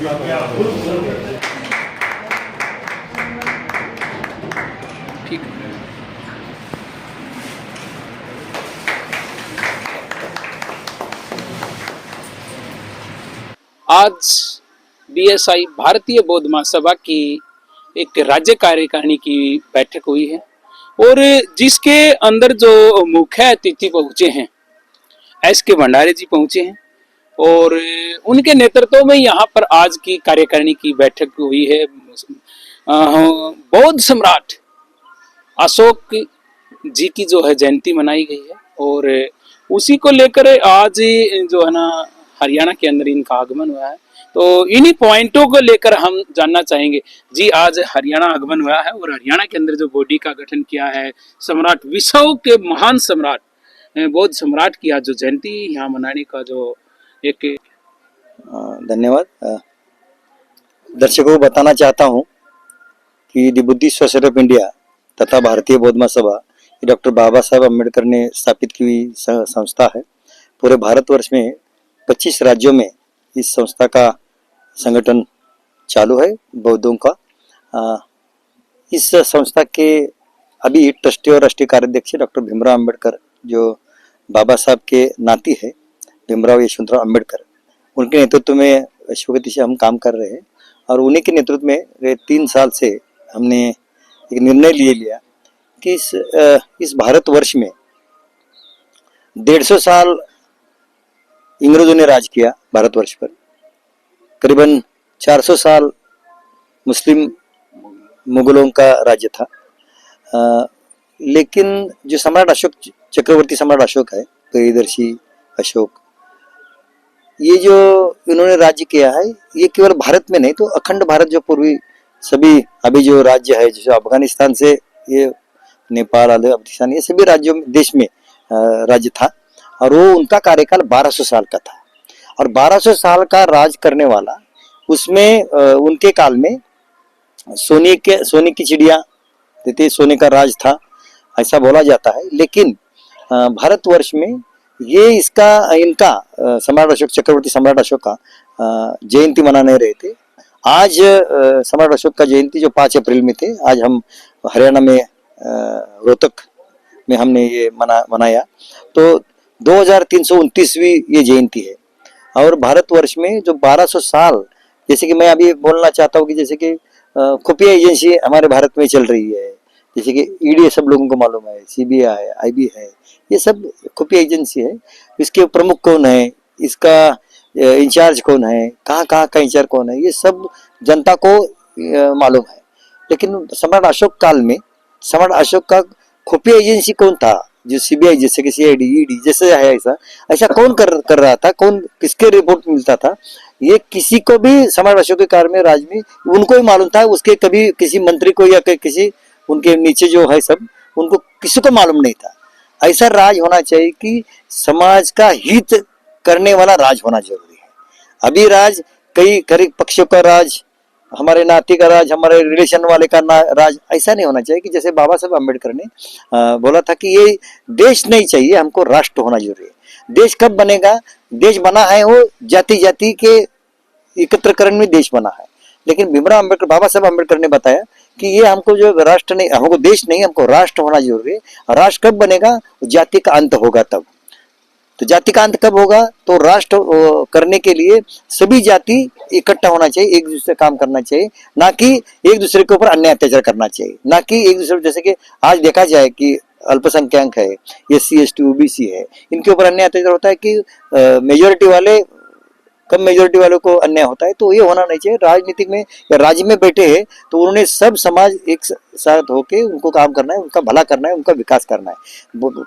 ठीक। आज बीएसआई भारतीय बौद्ध महासभा की एक राज्य कार्यकारिणी की बैठक हुई है और जिसके अंदर जो मुख्य अतिथि पहुंचे हैं, एस के भंडारे जी पहुंचे हैं और उनके नेतृत्व में यहाँ पर आज की कार्यकारिणी की बैठक हुई है। बौद्ध सम्राट अशोक जी की जो है जयंती मनाई गई है और उसी को लेकर आज जो है ना हरियाणा के अंदर इनका आगमन हुआ है। तो इन्हीं पॉइंटों को लेकर हम जानना चाहेंगे जी। आज हरियाणा आगमन हुआ है और हरियाणा के अंदर जो बॉडी का गठन किया है, सम्राट विश्व के महान सम्राट बौद्ध सम्राट की आज जो जयंती यहाँ मनाने का जो एक धन्यवाद। दर्शकों को बताना चाहता हूँ कि the Buddhist society of India तथा भारतीय बौद्ध महासभा डॉक्टर बाबा साहेब अम्बेडकर ने स्थापित की हुई संस्था है। पूरे भारतवर्ष में 25 राज्यों में इस संस्था का संगठन चालू है बौद्धों का। इस संस्था के अभी ट्रस्टी और राष्ट्रीय कार्याध्यक्ष डॉक्टर भीमराव अम्बेडकर, जो बाबा साहब के नाती है, भीमराव यशवंतराव अम्बेडकर, उनके नेतृत्व में अशोक से हम काम कर रहे हैं। और उन्हीं के नेतृत्व में 3 साल से हमने एक निर्णय लिया कि इस भारतवर्ष में 150 साल अंग्रेजों ने राज किया भारतवर्ष पर, करीबन 400 साल मुस्लिम मुगलों का राज्य था। लेकिन जो सम्राट अशोक, चक्रवर्ती सम्राट अशोक है, प्रियदर्शी अशोक, ये जो इन्होंने राज्य किया है, ये केवल भारत में नहीं तो अखंड भारत, जो पूर्वी सभी अभी जो राज्य है, जैसे अफगानिस्तान से ये नेपाल, अफगानिस्तान, ये सभी राज्यों में, देश में राज्य था। और वो उनका कार्यकाल 1200 साल का था। और 1200 साल का राज करने वाला, उसमें उनके काल में सोने की चिड़िया देते, सोने का राज था, ऐसा बोला जाता है। लेकिन भारतवर्ष में ये इनका सम्राट अशोक, चक्रवर्ती सम्राट अशोक का जयंती मनाने रहे थे। आज सम्राट अशोक का जयंती जो 5 अप्रैल में थे, आज हम हरियाणा में रोहतक में हमने ये मनाया। तो 2329वीं ये जयंती है। और भारतवर्ष में जो 1200 साल, जैसे कि मैं अभी बोलना चाहता हूँ कि जैसे कि खुफिया एजेंसी हमारे भारत में चल रही है, जैसे कि ईडी सब लोगों को मालूम है, सीबीआई है, आईबी है, ये सब खुफिया एजेंसी है। इसके प्रमुख कौन है, इसका इंचार्ज कौन है, कहाँ का इंचार्ज कौन है, ये सब जनता को मालूम है। लेकिन सम्राट अशोक काल में सम्राट अशोक का खुफिया एजेंसी कौन था, जो सीबीआई, जैसे कि सीआईडी, ईडी जैसे है, ऐसा कौन कर रहा था, कौन किसके रिपोर्ट मिलता था, ये किसी को भी सम्राट अशोक के काल में राज में उनको ही मालूम था। उसके कभी किसी मंत्री को या किसी उनके नीचे जो है सब, उनको किसी को मालूम नहीं था। ऐसा राज होना चाहिए कि समाज का हित करने वाला राज होना जरूरी है। अभी राज कई पक्षों का राज, हमारे नाती का राज, हमारे रिलेशन वाले का राज, ऐसा नहीं होना चाहिए। कि जैसे बाबा साहब अम्बेडकर ने बोला था कि ये देश नहीं चाहिए, हमको राष्ट्र होना जरूरी है। देश कब बनेगा? देश बना है वो जाति के एकत्रकरण में देश बना है। लेकिन भीमराव अम्बेडकर, बाबा साहब अम्बेडकर ने बताया कि ये हमको जो राष्ट्र नहीं, हमको देश नहीं, हमको राष्ट्र होना जरूरी है। राष्ट्र कब बनेगा? जाति का अंत होगा तब। तो जाति का अंत कब होगा? तो राष्ट्र करने के लिए सभी जाति इकट्ठा होना चाहिए, एक दूसरे से काम करना चाहिए, ना कि एक दूसरे के ऊपर अन्याय अत्याचार करना चाहिए, ना कि एक दूसरे, जैसे कि आज देखा जाए कि अल्पसंख्यक है, SC ST OBC है, इनके ऊपर अन्याय अत्याचार होता है कि मेजोरिटी वाले, कम मेजोरिटी वालों को अन्याय होता है। तो ये होना नहीं चाहिए। राजनीतिक में या राज्य में बैठे हैं तो उन्होंने सब समाज एक साथ होके उनको काम करना है, उनका भला करना है, उनका विकास करना है।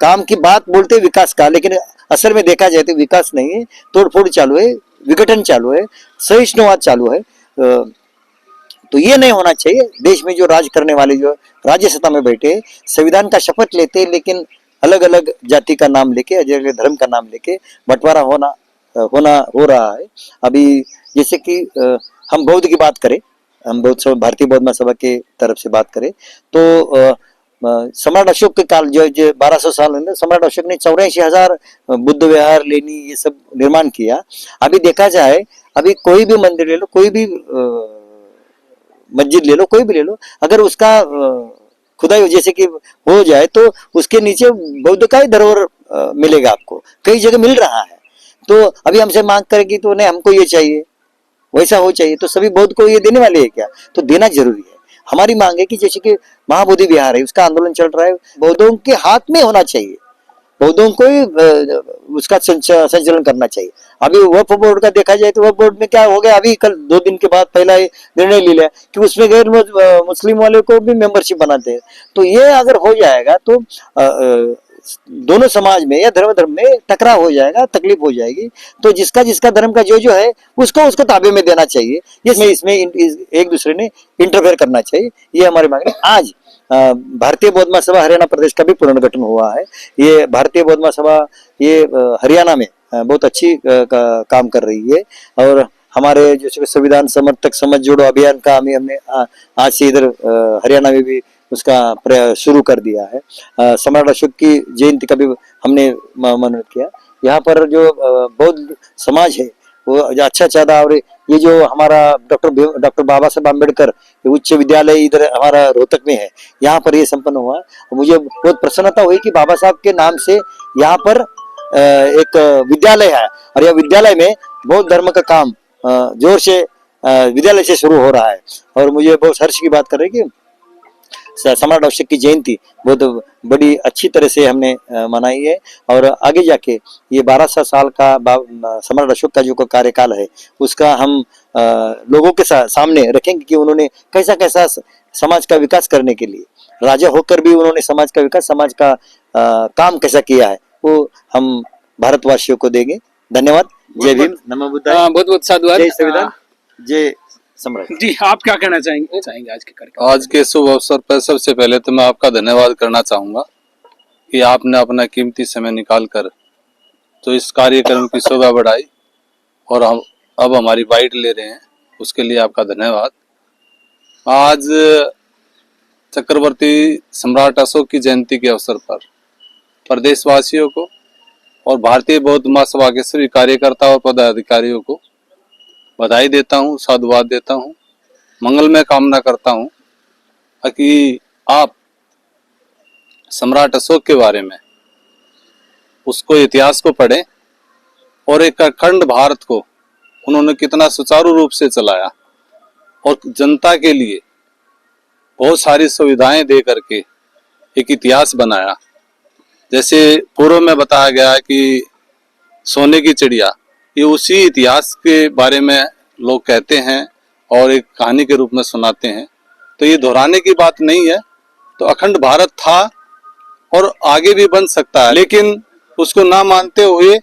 काम की बात बोलते हैं विकास का, लेकिन असर में देखा जाए तो विकास नहीं है, तोड़फोड़ चालू है, विघटन चालू है, सहिष्णुवाद चालू है। तो ये नहीं होना चाहिए। देश में जो राज करने वाले, जो राज्य सत्ता में बैठे, संविधान का शपथ लेते, लेकिन अलग अलग जाति का नाम लेके, अलग अलग धर्म का नाम लेके बंटवारा हो रहा है। अभी जैसे कि हम बौद्ध की बात करें, हम भारतीय बौद्ध महासभा के तरफ से बात करें तो सम्राट अशोक के काल जो 1200 साल में सम्राट अशोक ने 84,000 बुद्ध विहार लेनी ये सब निर्माण किया। अभी देखा जाए, अभी कोई भी मंदिर ले लो, कोई भी मस्जिद ले लो, कोई भी ले लो, अगर उसका खुदाई जैसे कि हो जाए तो उसके नीचे बौद्ध का ही धरोहर मिलेगा आपको, कई जगह मिल रहा है। तो अभी हमसे मांग करेगी तो नहीं हमको ये चाहिए, वैसा हो चाहिए, तो सभी बौद्ध को ये देने वाले है क्या? तो देना जरूरी है। हमारी मांग है कि जैसे कि महाबोधि विहार है, उसका आंदोलन चल रहा है, बौद्धों के हाथ में होना चाहिए, बौद्धों को ही उसका संचालन करना चाहिए। अभी वक्फ बोर्ड का देखा जाए तो वक्फ बोर्ड में क्या हो गया, अभी कल 2 दिन के बाद पहला निर्णय ले लिया कि उसमें गैर मुस्लिम वाले को भी मेंबरशिप बनाते हैं। तो ये अगर हो जाएगा तो दोनों समाज में या धर्म में टकराव हो जाएगा, तकलीफ हो जाएगी। तो जिसका जिसका धर्म का जो है उसको ताबे में देना चाहिए, इसमें एक दूसरे ने इंटरफेयर करना चाहिए, ये हमारी मांग है। आज भारतीय बौद्ध महासभा हरियाणा प्रदेश का भी पुनर्गठन हुआ है। ये भारतीय बौद्ध महासभा ये हरियाणा में बहुत अच्छी काम कर रही है, और हमारे जैसे संविधान समर्थक समझ जोड़ो अभियान का हमने आज से इधर हरियाणा में भी उसका शुरू कर दिया है। सम्राट अशोक की जयंती का भी हमने मनन किया। यहाँ पर जो बौद्ध समाज है वो अच्छा चाहता, और ये जो हमारा डॉक्टर बाबा साहब अम्बेडकर उच्च विद्यालय इधर हमारा रोहतक में है, यहाँ पर ये संपन्न हुआ। मुझे बहुत प्रसन्नता हुई कि बाबा साहब के नाम से यहाँ पर एक विद्यालय है, और यह विद्यालय में बौद्ध धर्म का काम जोर से विद्यालय से शुरू हो रहा है। और मुझे बहुत हर्ष की बात कर रही कि सम्राट अशोक की जयंती बहुत बड़ी अच्छी तरह से हमने मनाई है, और आगे जाके ये 1200 साल का सम्राट अशोक का जो कार्यकाल है उसका हम लोगों के सामने रखेंगे कि उन्होंने कैसा कैसा समाज का विकास करने के लिए, राजा होकर भी उन्होंने समाज का विकास, समाज का काम कैसा किया है, वो हम भारतवासियों को देंगे। धन्यवाद। जय भीम, नमो बुद्धाय। बहुत बहुत साधुवाद। जय संविधान, जय सम्राट जी, आप क्या कहना चाहेंगे आज के कार्यक्रम? आज के शुभ अवसर पर सबसे पहले तो मैं आपका धन्यवाद करना चाहूंगा कि आपने अपना कीमती समय निकालकर तो इस कार्यक्रम की शोभा बढ़ाई और हम अब हमारी बाइट ले रहे हैं, उसके लिए आपका धन्यवाद। आज चक्रवर्ती सम्राट अशोक की जयंती के अवसर पर प्रदेशवासियों को और भारतीय बौद्ध महासभा के सभी कार्यकर्ता और पदाधिकारियों को बधाई देता हूँ, साधुवाद देता हूँ, मंगलमय कामना करता हूँ कि आप सम्राट अशोक के बारे में उसको इतिहास को पढ़ें और एक अखंड भारत को उन्होंने कितना सुचारू रूप से चलाया और जनता के लिए बहुत सारी सुविधाएं दे करके एक इतिहास बनाया। जैसे पूर्व में बताया गया है कि सोने की चिड़िया, ये उसी इतिहास के बारे में लोग कहते हैं और एक कहानी के रूप में सुनाते हैं। तो ये दोहराने की बात नहीं है। तो अखंड भारत था और आगे भी बन सकता है, लेकिन उसको ना मानते हुए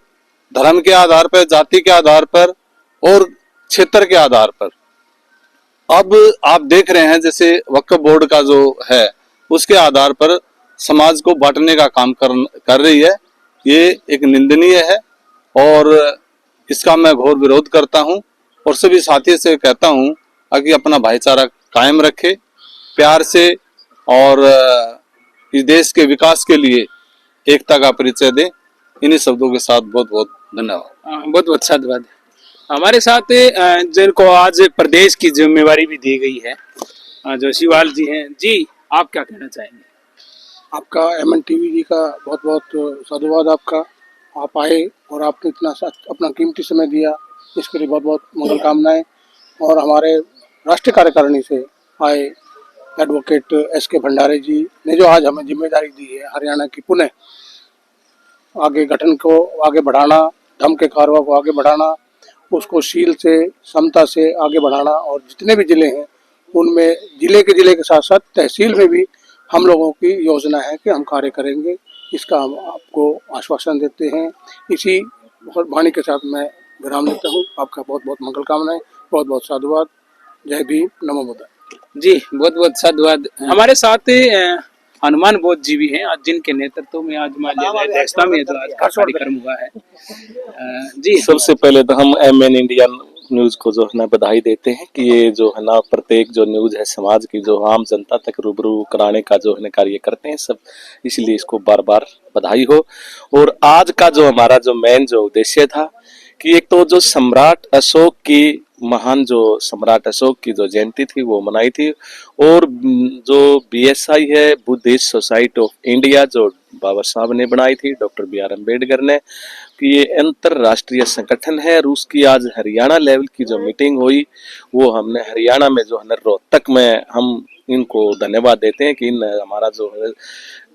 धर्म के आधार पर, जाति के आधार पर और क्षेत्र के आधार पर अब आप देख रहे हैं जैसे वक्फ बोर्ड का जो है उसके आधार पर समाज को बांटने का काम कर रही है। ये एक निंदनीय है और इसका मैं घोर विरोध करता हूं और सभी साथियों से कहता हूं कि अपना भाईचारा कायम रखे, प्यार से, और इस देश के विकास के लिए एकता का परिचय दें। इन्हीं शब्दों के साथ बहुत बहुत धन्यवाद। बहुत बहुत साधुवाद। हमारे साथ जिनको आज प्रदेश की जिम्मेवारी भी दी गई है जो शिवाल जी हैं, जी आप क्या कहना चाहेंगे? आपका MN TV जी का बहुत बहुत साधुवाद आपका। आप आए और आपने इतना अपना कीमती समय दिया, इसके लिए बहुत बहुत मंगल कामनाएं। और हमारे राष्ट्रीय कार्यकारिणी से आए एडवोकेट SK भंडारे जी ने जो आज हमें जिम्मेदारी दी है हरियाणा की पुनः आगे गठन को आगे बढ़ाना, धर्म के कार्यों को आगे बढ़ाना, उसको शील से, समता से आगे बढ़ाना, और जितने भी जिले हैं उनमें जिले के साथ साथ तहसील में भी हम लोगों की योजना है कि हम कार्य करेंगे। इसका हम आपको आश्वासन देते हैं। इसी वाणी के साथ मैं विराम देता हूँ। आपका बहुत बहुत मंगल कामनाएं, बहुत बहुत साधुवाद। जय भीम, नमो बुद्धाय। जी, बहुत बहुत साधुवाद। हमारे साथ हनुमान बोध जी भी हैं, आज जिनके नेतृत्व में आज माल्यालय अध्यक्षता में जो आज का कार्यक्रम हुआ है। जी, सबसे पहले तो हम MN इंडियन न्यूज को जो है ना बधाई देते हैं कि ये जो है ना प्रत्येक जो न्यूज है समाज की जो आम जनता तक रूबरू कराने का जो है ना कार्य करते हैं सब, इसलिए इसको बार बार बधाई हो। और आज का जो हमारा जो मेन जो उद्देश्य था कि एक तो जो सम्राट अशोक की महान जो सम्राट अशोक की जो जयंती थी वो मनाई थी, और जो BSI है बुद्धिस्ट सोसाइटी ऑफ इंडिया जो बाबा साहब ने बनाई थी डॉक्टर BR अम्बेडकर ने, कि ये अंतरराष्ट्रीय संगठन है। और उसकी आज हरियाणा लेवल की जो मीटिंग हुई वो हमने हरियाणा में जो है ना रोहतक में हम इनको धन्यवाद देते हैं कि इन हमारा जो है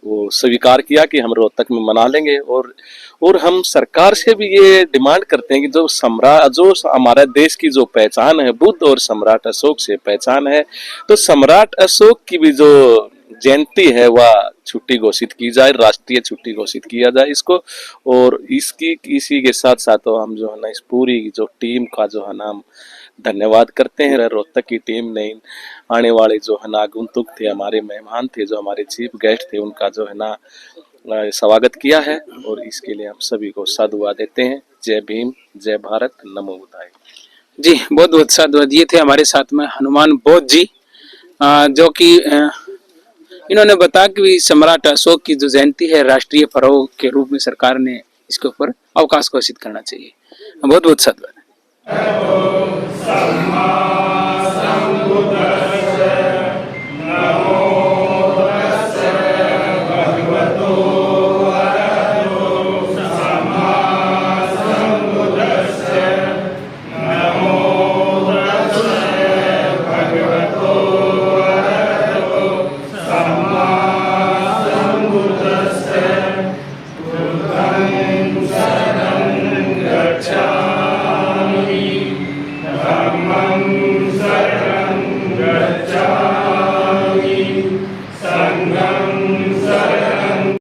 वो स्वीकार किया कि हम रोहतक में मना लेंगे। और हम सरकार से भी ये डिमांड करते हैं कि जो सम्राट जो हमारे देश की जो पहचान है बुद्ध और सम्राट अशोक से पहचान है, तो सम्राट अशोक की भी जो जयंती है वह छुट्टी घोषित की जाए, राष्ट्रीय छुट्टी घोषित किया जाए इसको। और इसकी इसी के साथ साथ तो हम जो है ना इस पूरी जो टीम का जो है ना हम धन्यवाद करते हैं। रोहतक की टीम ने आने वाले जो है ना आगंतुक थे, हमारे मेहमान थे, जो हमारे चीफ गेस्ट थे, उनका जो है ना स्वागत किया है। और इसके लिए हम सभी को साधुवाद देते हैं। जय भीम, जय भारत, नमो बुद्धाय। जी बहुत बहुत साधुवाद। ये थे हमारे साथ में हनुमान बोध जी, जो कि इन्होंने बताया कि सम्राट अशोक की जो जयंती है राष्ट्रीय पर्व के रूप में सरकार ने इसके ऊपर अवकाश घोषित करना चाहिए। बहुत बहुत साधुवाद। संघं